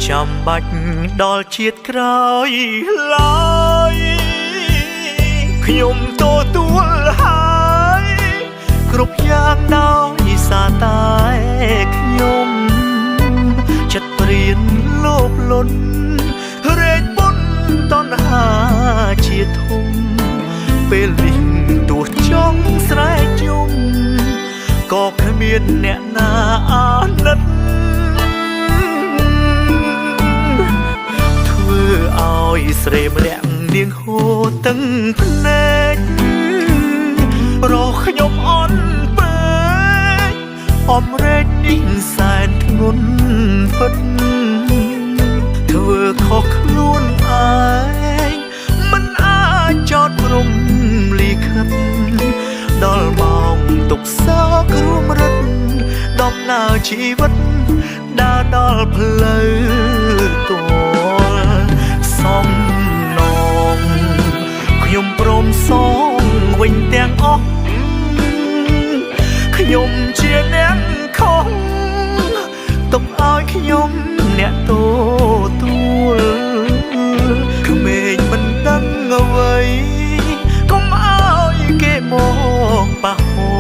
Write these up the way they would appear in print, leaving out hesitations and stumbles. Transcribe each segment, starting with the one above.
ចាំបាច់ដល់ជាតិក្រោយឡើយខ្ញុំទទួលហើយគ្រប់យ៉ាងដោយសារតែខ្ញុំចិត្តព្រានលោភលន់រែកបុណ្យតណ្ហាជាធំពេលនេះទោះចង់ស្រែកយំក៏គ្មានអ្នកណាអាណិតធ្វើឲ្យស្រីម្នាក់នាងហូរទាំងភ្នែករកខ្ញុំអន់ពេកអំរែកនេះសែនធ្ងន់ពិតធ្វើខុសខ្លួនឯងមិនអាចចោទព្រំលិខិតដល់ម៉ោងទុកសោករួមរត់ដំណើរជីវិតដើរដល់ផ្លូវទាល់សំណងខ្ញុំព្រមសងវិញទាំងអស់ខ្ញុំជាអ្នកខុសទុកឲ្យខ្ញុំអ្នកទទួលក្មេងមិនដឹងអ្វីកុំឲ្យគេមកប៉ះពា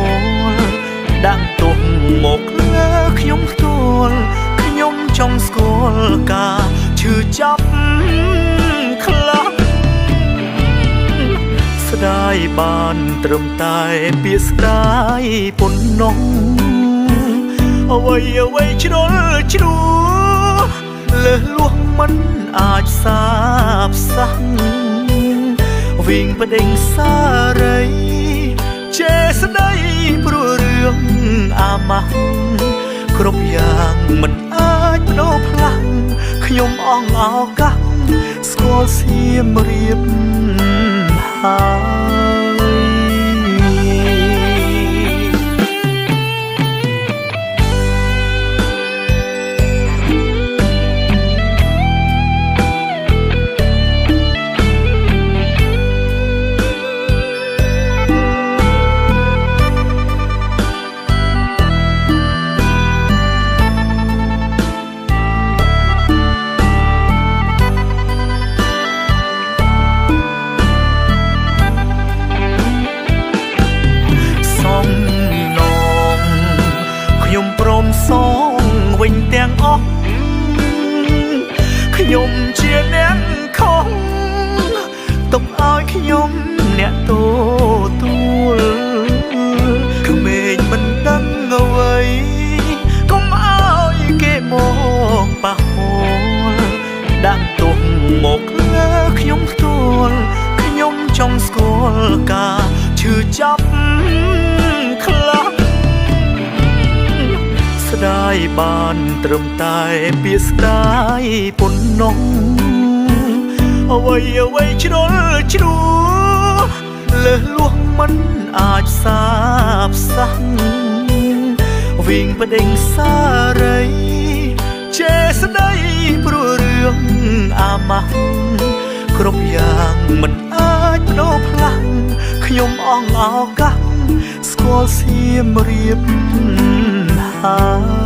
ល់ដាក់ទោសមកលើខ្ញុំផ្ទាល់ខ្ញុំចង់ស្គាល់ការឈឺចាប់ខ្លះស្ដាយបានត្រឹមតែពាក្យស្ដាយប៉ុណ្ណោះអ្វីជ្រុលជ្រួលើសលួសមិនអាចសាបសាំងវិញប្តេងសារីចេស្ដីព្រោះរឿងអាម៉ាស់គ្រប់យ៉ាងមិនអាចបដូរផ្លាស់ខ្ញុំអងឱកាសស្គាល់សៀមរាបហើយសងវិញទាំងអស់ខ្ញុំជាអ្នកខុសទុកឲ្យខ្ញុំអ្នកទទួលក្មេងមិនដឹងអ្វីកុំឲ្យគេមកប៉ះពាល់ដាក់ទោសមកលើខ្ញុំផ្ទាល់ខ្ញុំចង់ស្គាល់ការឈឺចាប់ខ្លះស្ដាយបានត្រឹមតែពាក្យស្ដាយប៉ុណ្ណោះអ្វីជ្រុលជ្រួលើសលួសមិនអាចសាបសាំងវិញប្តេងសារីចេស្ដីព្រោះរឿងអាម៉ាស់គ្រប់យ៉ាងមិនអាចបដូរផ្លាស់ខ្ញុំអងឱកាសស្គាល់សៀមរាបហើយ